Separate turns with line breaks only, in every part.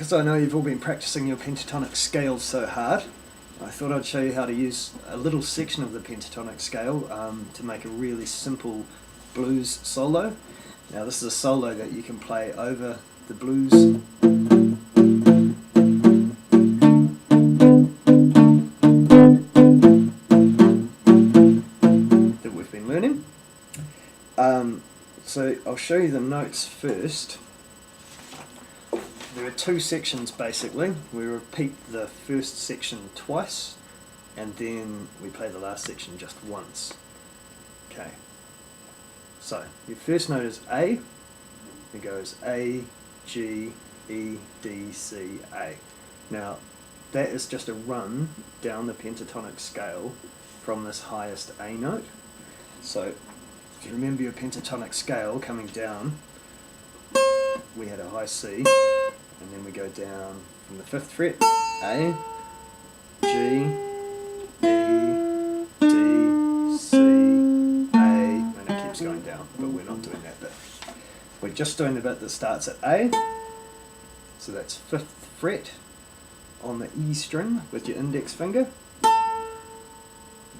because I know you've all been practicing your pentatonic scales so hard, I thought I'd show you how to use a little section of the pentatonic scale to make a really simple blues solo. Now this is a solo that you can play over the blues that we've been learning. So I'll show you the notes first. There are two sections basically. We repeat the first section twice and then we play the last section just once. Okay. So your first note is A. It goes A, G, E, D, C, A. Now that is just a run down the pentatonic scale from this highest A note. So if you remember your pentatonic scale coming down, we had a high C, and then we go down from the 5th fret, A, G, E, D, C, A, and it keeps going down, but we're not doing that bit. We're just doing the bit that starts at A, so that's 5th fret on the E string with your index finger.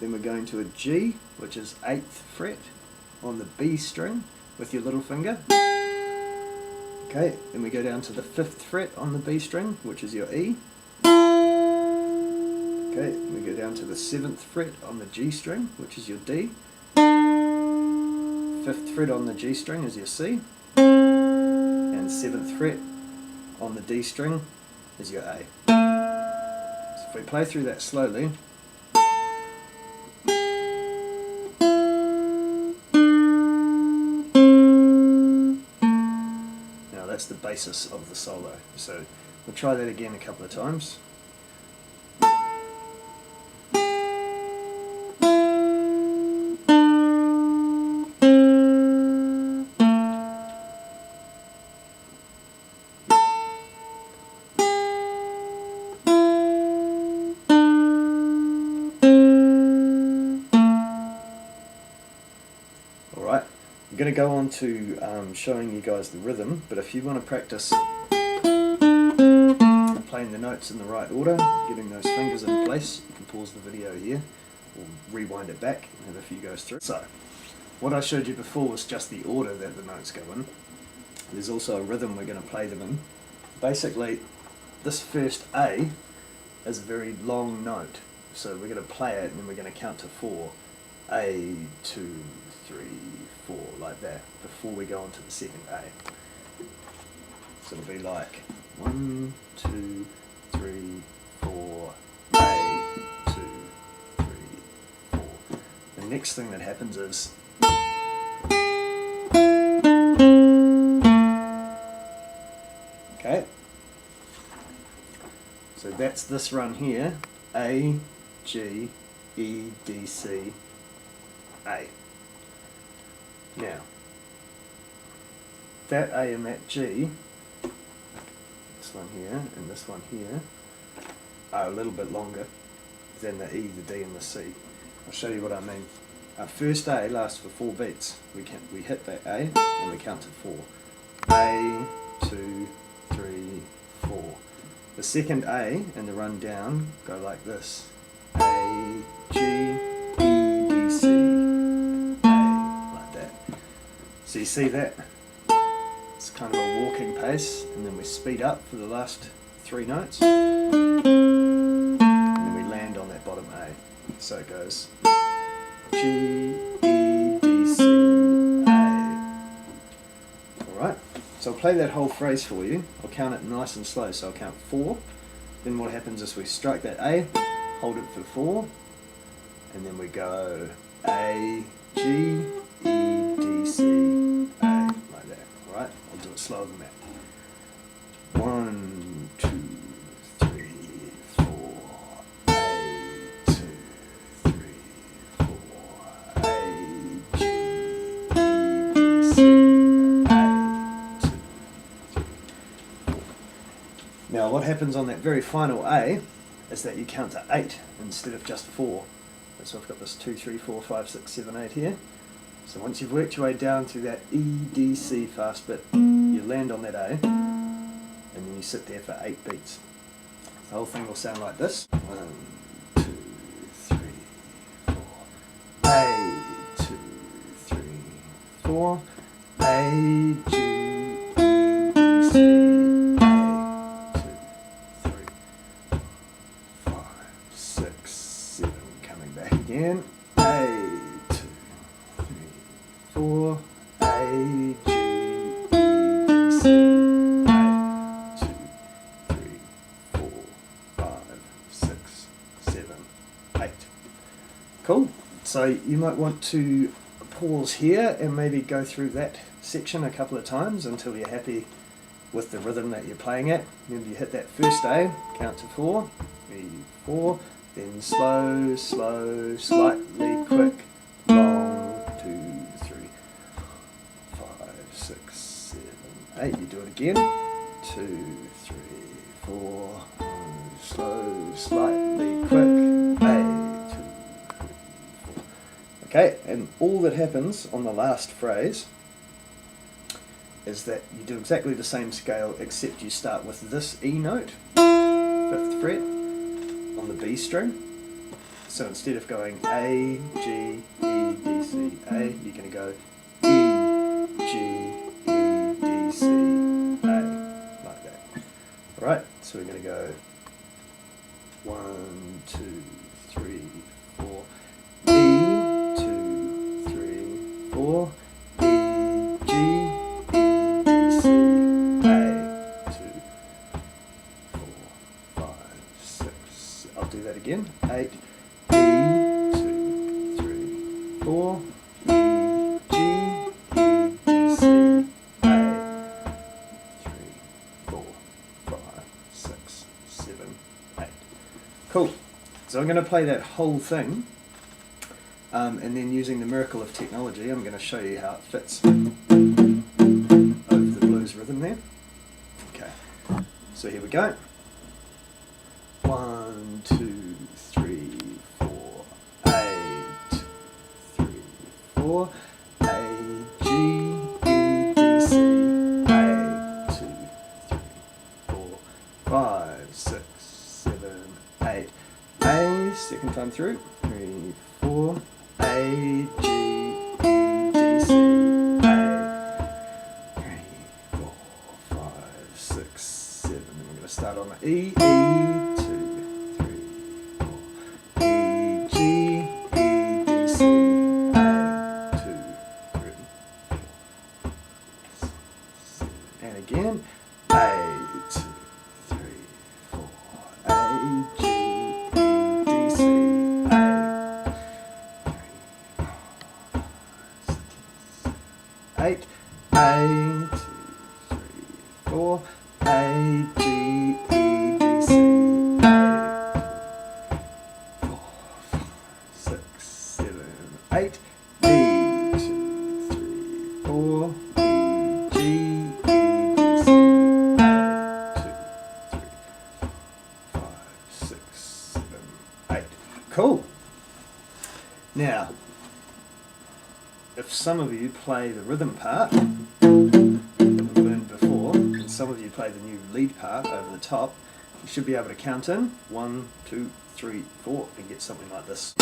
Then we're going to a G, which is 8th fret on the B string with your little finger. Okay, then we go down to the 5th fret on the B string, which is your E. Okay, we go down to the 7th fret on the G string, which is your D. 5th fret on the G string is your C. And 7th fret on the D string is your A. So if we play through that slowly, that's the basis of the solo. So we'll try that again a couple of times. Alright. I'm going to go on to showing you guys the rhythm, but if you want to practice playing the notes in the right order, getting those fingers in place, you can pause the video here or rewind it back and have a few goes through. So, what I showed you before was just the order that the notes go in. There's also a rhythm we're going to play them in. Basically, this first A is a very long note, so we're going to play it and then we're going to count to 4. A, 2, 3, 4, like that, before we go on to the second A. So it'll be like 1, 2, 3, 4, A, 2, 3, 4. The next thing that happens is okay. So that's this run here, A, G, E, D, C, A. Now, that A and that G, this one here and this one here, are a little bit longer than the E, the D and the C. I'll show you what I mean. Our first A lasts for 4 beats. We hit that A and we count to 4. A, 2, 3, 4. The second A and the run down go like this. A, G, E, D, C, A, like that. So you see that? It's kind of a walking pace, and then we speed up for the last 3 notes, and then we land on that bottom A. So it goes G, E, D, C, A. Alright, so I'll play that whole phrase for you. I'll count it nice and slow, so I'll count 4. Then what happens is we strike that A, hold it for 4, and then we go A, G, E, D, C, A, like that. Alright, I'll do it slower than that. 1, 2, 3, 4, A, 2, 3, 4, A, G, E, D, C, A, 2, 3, 4. Now what happens on that very final A is that you count to 8 instead of just 4. So I've got this 2, 3, 4, 5, 6, 7, 8 here. So once you've worked your way down through that E, D, C fast bit, you land on that A, and then you sit there for 8 beats. The whole thing will sound like this. 1, 2, 3, 4. A, 2, 3, 4. A, G, E, D, C. A, 2, 3, 4, 5, 6, 7. Coming back again. A, 2, 3, 4. A, G, E, D, C. A, 2, 3, 4, 5, 6, 7, 8. Cool. So you might want to pause here and maybe go through that section a couple of times until you're happy with the rhythm that you're playing at. Remember, you hit that first A, count to 4, 3, 4, then slow, slow, slightly quick, long, 2, 3, 5, 6, 7, 8. You do it again. 2, 3, 4, slow, slightly quick, A, 2, 3, 4. Okay, and all that happens on the last phrase is that you do exactly the same scale, except you start with this E note, 5th fret, on the B string. So instead of going A, G, E, D, C, A, you're going to go E, G, E, D, C, A, like that. Alright, so we're going to go 1, 2, 3, 4, E, 2, 3, 4, E, G, E, D, C, A, 2, 4, 5, 6. I'll do that again. 8, E, 2, 3, 4, E, G, E, D, C, A, 3, 4, 5, 6, 7, 8. Cool. So I'm going to play that whole thing, and then using the miracle of technology, I'm going to show you how it fits over the blues rhythm there. Okay. So here we go. 1, 2, 3, 4, A, 2, 3, 4, A, G, E, D, C, A, 2, 3, 4, 5, 6, 7, 8. A, second time through. 3, 4, A, G, E, D, C, A, 3, 4, 5, 6, 7. And we're going to start on the E, 2, 3, 4, E, G, E, D, C, A, 2, 3, 4, 6, 7. And again, A, 2, 3, 4, A, G, E, D, C, A, 3, 4, 5, 6, 8. A, 2, 3, 4, A, G, E, D, C, A, 4, 5, 6, 7, 8. E, 2, 3, 4, E, G, E, D, C, A, 2, 3, 4, 5, 6, 7, 8. Cool. Now, if some of you play the rhythm part that we've learned before, and some of you play the new lead part over the top, you should be able to count in 1, 2, 3, 4 and get something like this.